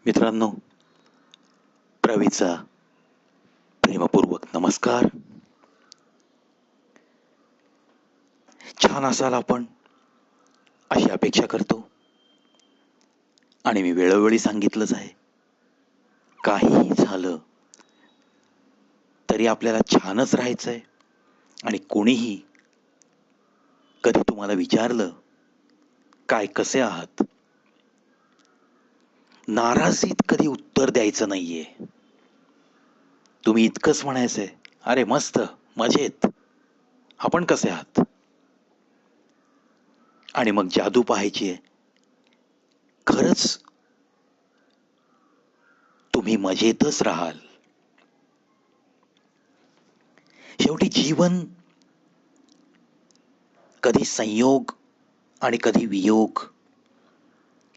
मित्रांनो, प्रवीचा प्रेमपूर्वक नमस्कार. छान असाल आपण अशी अपेक्षा करतो. आणि मी वेळोवेळी सांगितलंच आहे, काहीही झालं तरी आपल्याला छानच राहायचंय. आणि कोणीही कधी तुम्हाला विचारलं काय कसे आहात, नाराजीत कधी उत्तर द्यायचं नाहीये. तुम्ही इतकंच म्हणायचंय, अरे मस्त, मजेत, आपण कसे आहात. आणि मग जादू पाहायची आहे. खरंच तुम्ही मजेतच राहाल. शेवटी जीवन कधी संयोग आणि कधी वियोग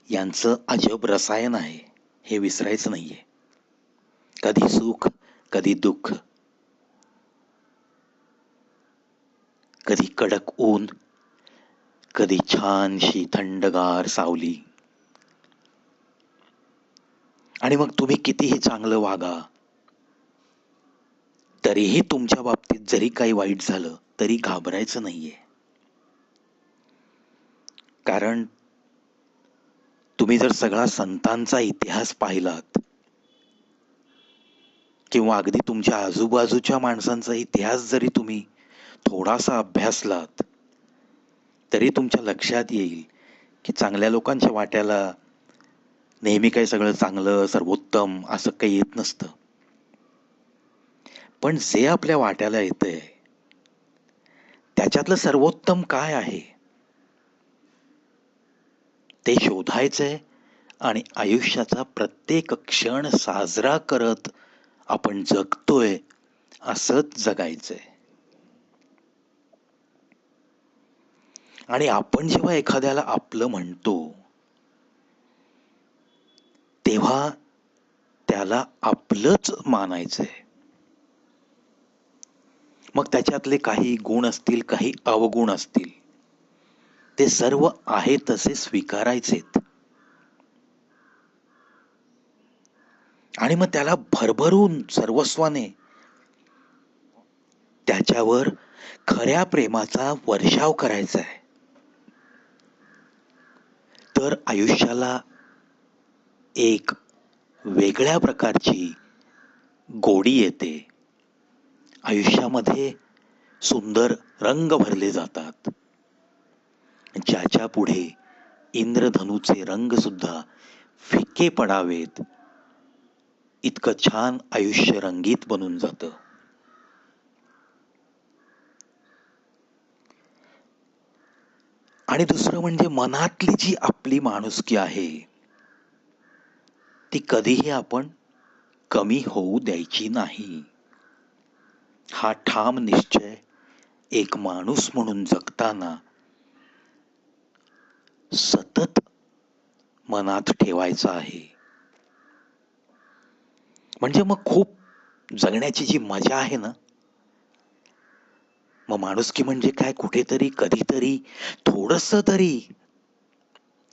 यांचं अजब रसायन आहे, हे विसरायचं नाहीये. कधी सुख, कधी दुःख, कधी कडक ऊन, कधी छानशी थंडगार सावली. आणि मग तुम्ही कितीही चांगलं वागा, तरीही तुमच्या बाबतीत जरी काही वाईट झालं तरी घाबरायचं नाहीये. कारण तुम्ही जर सगळा संतांचा इतिहास पाहिलात किंवा अगदी तुमच्या आजूबाजूच्या माणसांचा इतिहास जरी तुम्ही थोडासा अभ्यासलात, तरी तुमच्या लक्षात येईल की चांगल्या लोकांच्या वाट्याला नेहमी काही सगळं चांगलं सर्वोत्तम असं काही येत नसतं. पण जे आपल्या वाट्याला येतंय त्याच्यातलं सर्वोत्तम काय आहे ते शोधायचंय. आणि आयुष्याचा प्रत्येक क्षण साजरा करत आपण जगतोय असंच जगायचंय. आणि आपण जेव्हा एखाद्याला आपलं म्हणतो तेव्हा त्याला आपलंच मानायचंय. मग त्याच्यातले काही गुण असतील, काही अवगुण असतील, ते सर्व आहे तसे स्वीकारायचेत. आणि मग त्याला भरभरून सर्वस्वाने त्याच्यावर खऱ्या प्रेमाचा वर्षाव करायचा आहे. तर आयुष्याला एक वेगळ्या प्रकारची गोडी येते. आयुष्यामध्ये सुंदर रंग भरले जातात, ज्याच्या पुढे इंद्रधनुचे रंग सुद्धा फिके पडावेत इतकं छान आयुष्य रंगीत बनून जातं. आणि दुसरं म्हणजे मनातली जी आपली माणुसकी आहे ती कधीही आपण कमी होऊ द्यायची नाही. हा ठाम निश्चय एक माणूस म्हणून जगताना सतत मनात ठेवायचा आहे. म्हणजे मग खूप जगण्याची जी मजा आहे ना, मग माणुसकी म्हणजे काय, कुठेतरी कधीतरी थोडस तरी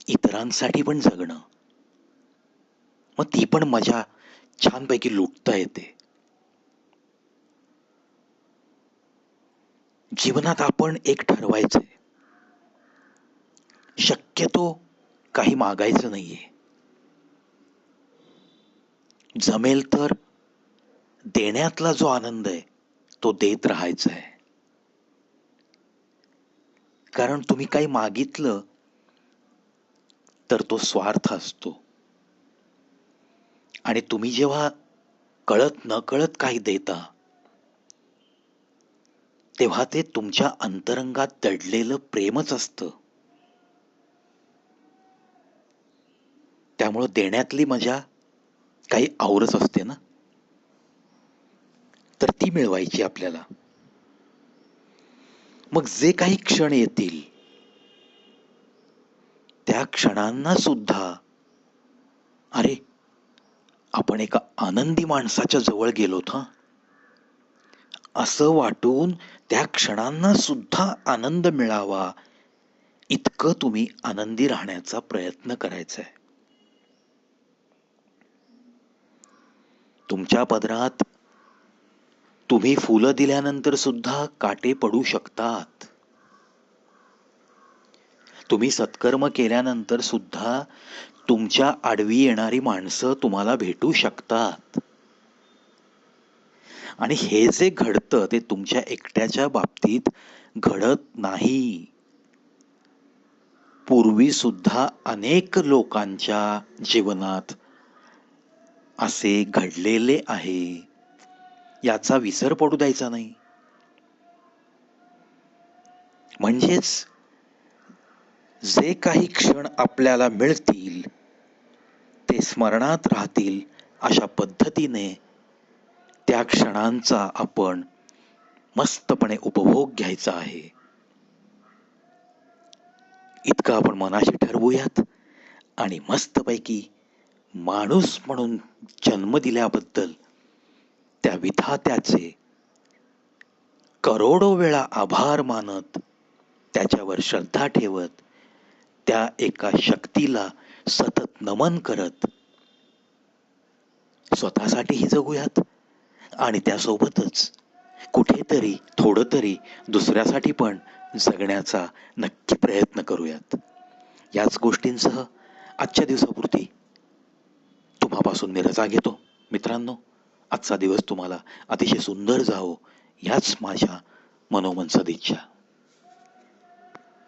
इतरांसाठी पण जगणं, मग ती पण मजा छानपैकी लुटता येते. जीवनात आपण एक ठरवायचंय, शक्यतो काही मागायचं नाहीये. जमेल तर देण्यातला जो आनंद आहे तो देत राहायचा आहे. कारण तुम्ही काही मागितलं तर तो स्वार्थ असतो. आणि तुम्ही जेव्हा कळत न कळत काही देता तेव्हा ते तुमच्या अंतरंगात दडलेलं प्रेमच असतं. त्यामुळं देण्यातली मजा काही औरच असते ना, तर ती मिळवायची आपल्याला. मग जे काही क्षण येतील त्या क्षणांना सुद्धा अरे आपण एका आनंदी माणसाच्या जवळ गेलोत हा, असं वाटून त्या क्षणांना सुद्धा आनंद मिळावा इतकं तुम्ही आनंदी राहण्याचा प्रयत्न करायचा आहे. तुमच्या पदरात तुम्ही फुलं दिल्यानंतर सुद्धा काटे पडू शकतात. तुम्ही सत्कर्म केल्यानंतर सुद्धा तुमच्या आडवी येणारी माणसं तुम्हाला भेटू शकतात. आणि हे जे घडतं ते तुमच्या एकट्याच्या बाबतीत घडत नाही. पूर्वी सुद्धा अनेक लोकांच्या जीवनात असे घडलेले आहे. याचा विसर पडू द्यायचा नाही. म्हणजेच जे काही क्षण आपल्याला मिळतील ते स्मरणात राहतील अशा पद्धतीने त्या क्षणांचा आपण मस्तपणे उपभोग घ्यायचा आहे. इतकं आपण मनाशी ठरवूयात आणि मस्तपैकी माणूस म्हणून जन्म दिल्याबद्दल त्या विधात्याचे करोडो वेळा आभार मानत, त्याच्यावर श्रद्धा ठेवत, त्या एका शक्तीला सतत नमन करत स्वतःसाठीही जगूयात आणि त्यासोबतच कुठेतरी थोडं तरी दुसऱ्यासाठी पण जगण्याचा नक्की प्रयत्न करूयात. याच गोष्टींसह आजच्या दिवसापुरती तुम्हापासून मी रजा घेतो. मित्रांनो, आजचा दिवस तुम्हाला अतिशय सुंदर जावो याच माझ्या मनोमन सदिच्छा.